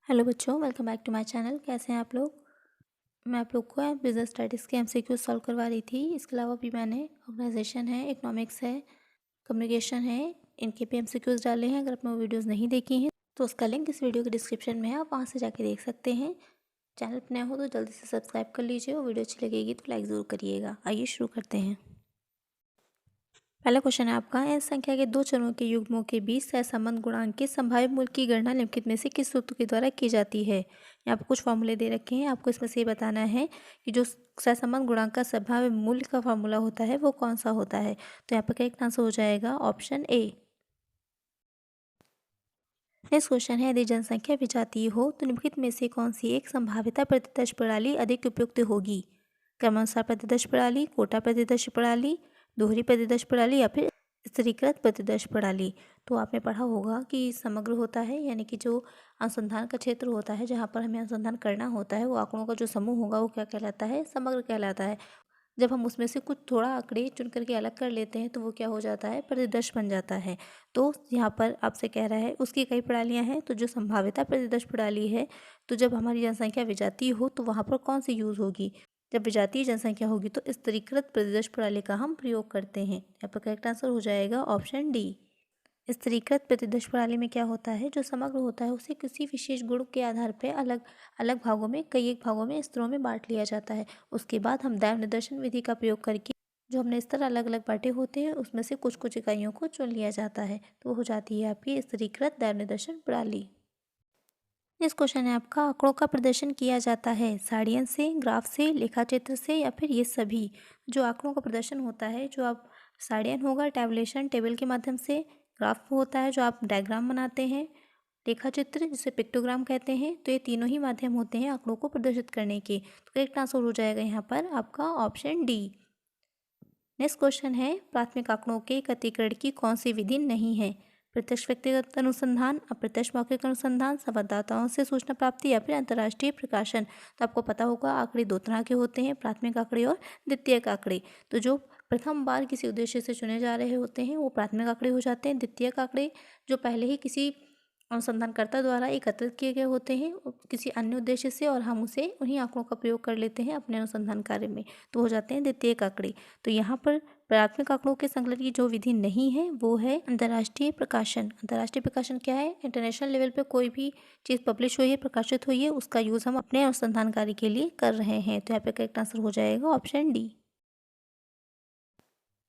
Hello बच्चों, welcome back to my channel. कैसे हैं आप लोग। मैं आप लोग को बिजनेस स्टडीज़ के एमसीक्यू सॉल्व करवा रही थी। इसके अलावा भी मैंने ऑर्गेनाइजेशन है, इकोनॉमिक्स है, कम्युनिकेशन है, इनके भी एमसीक्यूज़ डाले हैं। अगर आपने वो वीडियोज़ नहीं देखी हैं तो उसका लिंक इस वीडियो के डिस्क्रिप्शन में है, आप वहाँ से जाके देख सकते हैं। चैनल पर नए हो तो जल्दी से सब्सक्राइब कर लीजिए और वीडियो अच्छी लगेगी तो लाइक ज़रूर करिएगा। आइए शुरू करते हैं। पहला क्वेश्चन है आपका, एन संख्या के दो चरों के युग्मों के बीच सहसंबंध गुणांक के संभाव्य मूल्य की गणना निम्नलिखित में से किस सूत्र के द्वारा की जाती है। यहाँ पर कुछ फॉर्मूले दे रखे हैं, आपको इसमें से ये बताना है कि जो सहसंबंध गुणांक का संभाव्य मूल्य का फार्मूला होता है वो कौन सा होता है। तो यहाँ पर करेक्ट आंसर हो जाएगा ऑप्शन ए। नेक्स्ट क्वेश्चन है, यदि जनसंख्या विजातीय हो तो निम्नलिखित में से कौन सी एक संभाव्यता प्रतिदर्श प्रणाली अधिक उपयुक्त होगी। क्रमानुसार प्रतिदर्श प्रणाली, कोटा प्रतिदर्श प्रणाली, दोहरी प्रतिदर्श प्रणाली या फिर स्थिरीकृत प्रतिदर्श प्रणाली। तो आपने पढ़ा होगा कि समग्र होता है, यानी कि जो अनुसंधान का क्षेत्र होता है जहाँ पर हमें अनुसंधान करना होता है, वो आंकड़ों का जो समूह होगा वो क्या कहलाता है, समग्र कहलाता है। जब हम उसमें से कुछ थोड़ा आंकड़े चुन करके अलग कर लेते हैं तो वो क्या हो जाता है, प्रतिदर्श बन जाता है। तो यहाँ पर आपसे कह रहा है उसकी कई प्रणालियाँ हैं, तो जो संभाव्यता प्रतिदर्श प्रणाली है, तो जब हमारी जनसंख्या विजातीय हो तो वहाँ पर कौन सी यूज़ होगी। जब विजातीय जनसंख्या होगी तो स्थिरीकृत प्रतिदर्श प्रणाली का हम प्रयोग करते हैं। यहाँ पर करेक्ट आंसर हो जाएगा ऑप्शन डी। स्थिरीकृत प्रतिदर्श प्रणाली में क्या होता है, जो समग्र होता है उसे किसी विशेष गुण के आधार पर अलग अलग भागों में, कई एक भागों में, स्तरों में बांट लिया जाता है। उसके बाद हम दैव निर्दर्शन विधि का प्रयोग करके जो हमने स्तर अलग अलग बांटे होते हैं उसमें से कुछ कुछ इकाइयों को चुन लिया जाता है, तो वो हो जाती है आपकी स्थिरीकृत दैव निर्दर्शन प्रणाली। नेक्स्ट क्वेश्चन है आपका, आंकड़ों का प्रदर्शन किया जाता है साड़ियन से, ग्राफ से, लेखाचित्र से या फिर ये सभी। जो आंकड़ों का प्रदर्शन होता है, जो आप साड़ियन होगा टैबुलेशन टेबल के माध्यम से, ग्राफ होता है जो आप डायग्राम बनाते हैं, रेखाचित्र जिसे पिक्टोग्राम कहते हैं। तो ये तीनों ही माध्यम होते हैं आंकड़ों को प्रदर्शित करने के। तो करेक्ट आंसर हो जाएगा यहाँ पर आपका ऑप्शन डी। नेक्स्ट क्वेश्चन है, प्राथमिक आंकड़ों के एकत्रीकरण की कौन सी विधि नहीं है। प्रत्यक्ष व्यक्तिगत अनुसंधान, अप्रत्यक्ष मौखिक अनुसंधान, संवाददाताओं से सूचना प्राप्ति या फिर अंतर्राष्ट्रीय प्रकाशन। तो आपको पता होगा आंकड़े दो तरह के होते हैं, प्राथमिक आंकड़े और द्वितीयक आंकड़े। तो जो प्रथम बार किसी उद्देश्य से चुने जा रहे होते हैं वो प्राथमिक आंकड़े हो जाते हैं। द्वितीयक आंकड़े जो पहले ही किसी अनुसंधानकर्ता द्वारा एकत्रित किए गए होते हैं किसी अन्य उद्देश्य से, और हम उसे उन्हीं आंकड़ों का प्रयोग कर लेते हैं अपने अनुसंधान कार्य में, तो हो जाते हैं द्वितीयक आंकड़े। तो यहाँ पर प्राथमिक आंकड़ों के संकलन की जो विधि नहीं है वो है अंतर्राष्ट्रीय प्रकाशन। अंतर्राष्ट्रीय प्रकाशन क्या है, इंटरनेशनल लेवल पे कोई भी चीज़ पब्लिश हुई है, प्रकाशित हुई है, उसका यूज़ हम अपने अनुसंधान कार्य के लिए कर रहे हैं। तो यहाँ पे करेक्ट आंसर हो जाएगा ऑप्शन डी।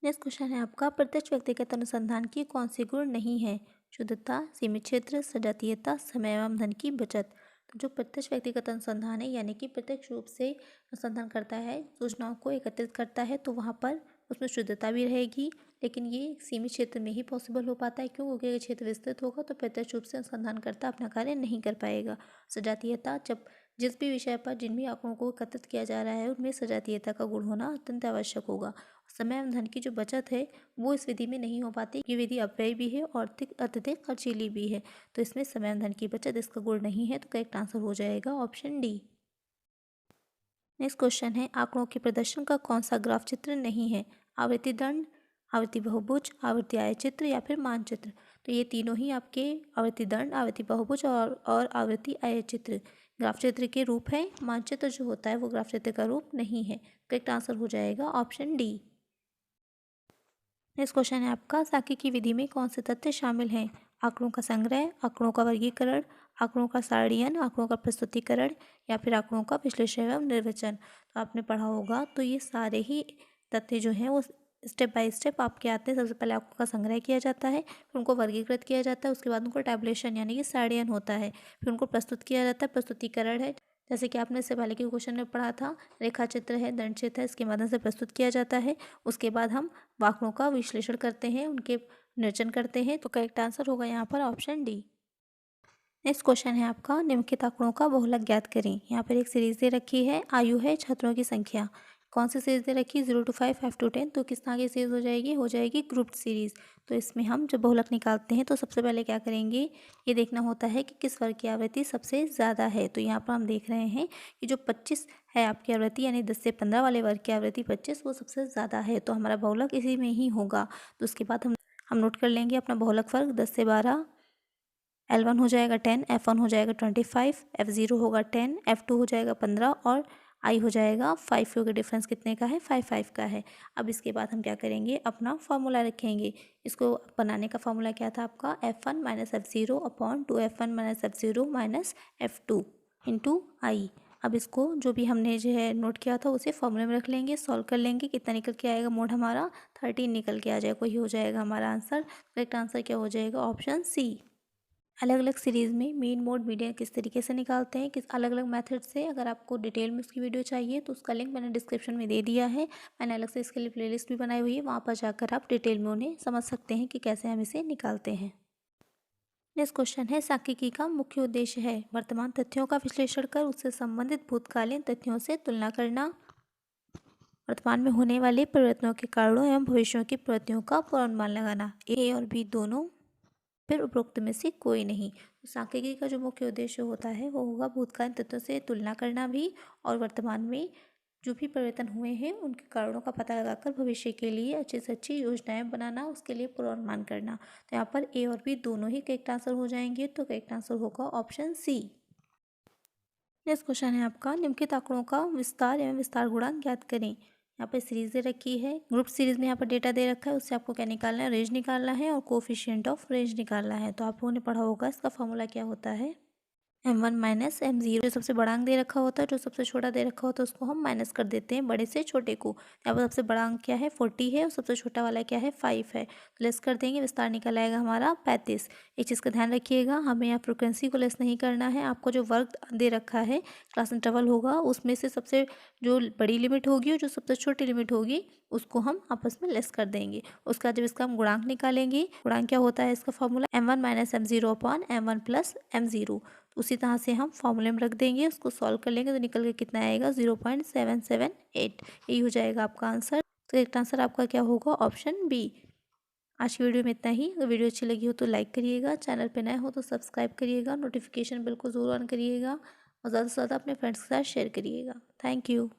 नेक्स्ट क्वेश्चन है आपका, प्रत्यक्ष व्यक्तिगत अनुसंधान की कौन सी गुण नहीं है। शुद्धता, सीमित क्षेत्र, सजातीयता, समय एवं धन की बचत। तो जो प्रत्यक्ष व्यक्तिगत अनुसंधान है, यानी कि प्रत्यक्ष रूप से अनुसंधान करता है, सूचनाओं को एकत्रित करता है, तो वहाँ पर उसमें शुद्धता भी रहेगी, लेकिन ये सीमित क्षेत्र में ही पॉसिबल हो पाता है, क्योंकि अगर क्षेत्र विस्तृत होगा तो प्रत्यक्ष रूप से अनुसंधानकर्ता अपना कार्य नहीं कर पाएगा। सजातीयता, जब जिस भी विषय पर जिन भी आंकड़ों को एकत्रित किया जा रहा है उनमें सजातीयता का गुण होना अत्यंत आवश्यक होगा। समय एवं धन की जो बचत है वो इस विधि में नहीं हो पाती। ये विधि अपव्यय भी है और अत्यधिक खर्चीली भी है, तो इसमें समय एवं धन की बचत इसका गुण नहीं है। तो करेक्ट आंसर हो जाएगा ऑप्शन डी। नेक्स्ट क्वेश्चन है, आंकड़ों के प्रदर्शन का कौन सा ग्राफ चित्र नहीं है। आवृत्ति दंड, आवृत्ति बहुभुज, आवृत्ति आयचित्र या फिर मानचित्र। तो ये तीनों ही आपके आवृत्ति दंड, आवृत्ति बहुभुज और आवृत्ति आयचित्र ग्राफ चित्र के रूप है। मानचित्र जो होता है वो ग्राफ चित्र का रूप नहीं है। करेक्ट आंसर हो जाएगा ऑप्शन डी। नेक्स्ट क्वेश्चन है आपका, साकी की विधि में कौन से तथ्य शामिल हैं। आंकड़ों का संग्रह, आंकड़ों का वर्गीकरण, आंकड़ों का सारणीयन, आंकड़ों का प्रस्तुतिकरण या फिर आंकड़ों का विश्लेषण एवं निर्वचन। तो आपने पढ़ा होगा, तो ये सारे ही तथ्य जो हैं वो स्टेप बाय स्टेप आपके आते हैं। सबसे पहले आंकड़ों का संग्रह किया जाता है, फिर उनको वर्गीकृत किया जाता है, उसके बाद उनको टैबुलेशन यानी कि सारणीयन होता है, फिर उनको प्रस्तुत किया जाता है, प्रस्तुतिकरण है। जैसे कि आपने इससे पहले के क्वेश्चन में पढ़ा था, रेखा चित्र है, दंड चित्र है, इसके माध्यम से प्रस्तुत किया जाता है। उसके बाद हम आंकड़ों का विश्लेषण करते हैं, उनके निर्चन करते हैं। तो करेक्ट आंसर होगा यहाँ पर ऑप्शन डी। नेक्स्ट क्वेश्चन है आपका, निम्नलिखित आंकड़ों का बहुलक ज्ञात करें। यहाँ पर एक सीरीज दे रखी है, आयु है, छात्रों की संख्या। कौन सी सीरीज दे रखी है, 0 to 5, 5 to 10। तो किस तरह की सीरीज हो जाएगी ग्रुप सीरीज। तो इसमें हम जब बहुलक निकालते हैं तो सबसे पहले क्या करेंगे, ये देखना होता है कि किस वर्ग की आवृत्ति सबसे ज़्यादा है। तो यहाँ पर हम देख रहे हैं कि जो 25 है आपकी आवृत्ति, यानी 10 से 15 वाले वर्ग की आवृत्ति 25, वो सबसे ज़्यादा है, तो हमारा बहुलक इसी में ही होगा। तो उसके बाद हम नोट कर लेंगे अपना बहुलक वर्ग 10 से 12, L1 हो जाएगा 10, F1 हो जाएगा 25, F0 होगा 10, F2 हो जाएगा 15 और I हो जाएगा 5। क्योंकि डिफरेंस कितने का है, 5 का है। अब इसके बाद हम क्या करेंगे, अपना फार्मूला रखेंगे। इसको बनाने का फार्मूला क्या था आपका, F1 minus F0 upon 2F1 minus F0 minus F2 into I. अब इसको जो भी हमने जो है नोट किया था उसे फॉर्मूले में रख लेंगे, सॉल्व कर लेंगे। कितना निकल के आएगा मोड हमारा 13 निकल के आ जाएगा। वही हो जाएगा हमारा आंसर। करेक्ट आंसर क्या हो जाएगा, ऑप्शन सी। अलग अलग सीरीज़ में मीन मोड मीडियन किस तरीके से निकालते हैं, किस अलग अलग मेथड से। अगर आपको डिटेल में उसकी वीडियो चाहिए तो उसका लिंक मैंने डिस्क्रिप्शन में दे दिया है। मैंने अलग से इसके लिए प्लेलिस्ट भी बनाई हुई है, वहाँ पर जाकर आप डिटेल में उन्हें समझ सकते हैं कि कैसे हम इसे निकालते हैं। नेक्स्ट क्वेश्चन है, सांख्यिकी का मुख्य उद्देश्य है वर्तमान तथ्यों का विश्लेषण कर उससे संबंधित भूतकालीन तथ्यों से तुलना करना, वर्तमान में होने वाले परिवर्तनों के कारणों एवं भविष्यों की प्रवृत्तियों का पूर्वानुमान लगाना। ए और बी दोनों, फिर उपरोक्त में से कोई नहीं। तो सांख्यिकी का जो मुख्य उद्देश्य होता है वो होगा भूतकालीन तथ्यों से तुलना करना भी, और वर्तमान में जो भी परिवर्तन हुए हैं उनके कारणों का पता लगाकर भविष्य के लिए अच्छी से अच्छी योजनाएं बनाना, उसके लिए पूर्वानुमान करना। तो यहाँ पर ए और बी दोनों ही करेक्ट आंसर हो जाएंगे। तो करेक्ट आंसर होगा ऑप्शन सी। नेक्स्ट क्वेश्चन है आपका, निम्नलिखित आंकड़ों का विस्तार एवं विस्तार गुणांक ज्ञात करें। यहाँ पे सीरीज दे रखी है, ग्रुप सीरीज में यहाँ पर डेटा दे रखा है, उससे आपको क्या निकालना है, रेंज निकालना है और कोफिशिएंट ऑफ रेंज निकालना है। तो आप लोगों ने पढ़ा होगा इसका फॉर्मूला क्या होता है, M1 माइनस M0। जो सबसे बड़ा अंक दे रखा होता है, जो सबसे छोटा दे रखा होता है उसको हम माइनस कर देते हैं बड़े से छोटे को। यहाँ पर सबसे बड़ा अंक क्या है 40 है और सबसे छोटा वाला क्या है 5 है। तो लेस कर देंगे, विस्तार निकल आएगा हमारा 35। एक चीज़ का ध्यान रखिएगा, हमें यहाँ फ्रिक्वेंसी को लेस नहीं करना है। आपको जो वर्क दे रखा है क्लास इंटरवल होगा, उसमें से सबसे जो बड़ी लिमिट होगी और जो सबसे छोटी लिमिट होगी उसको हम आपस में लेस कर देंगे। उसका जब इसका हम गुणांक निकालेंगे, गुणांक क्या होता है इसका formula, M1 minus M0 upon M1 plus M0। उसी तरह से हम फॉर्मूले में रख देंगे, उसको सॉल्व कर लेंगे तो निकल के कितना आएगा 0.778। यही हो जाएगा आपका आंसर। तो एक आंसर आपका क्या होगा, ऑप्शन बी। आज की वीडियो में इतना ही। अगर वीडियो अच्छी लगी हो तो लाइक करिएगा, चैनल पे नए हो तो सब्सक्राइब करिएगा, नोटिफिकेशन बिल्कुल ज़रूर ऑन करिएगा और ज़्यादा से ज़्यादा अपने फ्रेंड्स के साथ शेयर करिएगा। Thank you.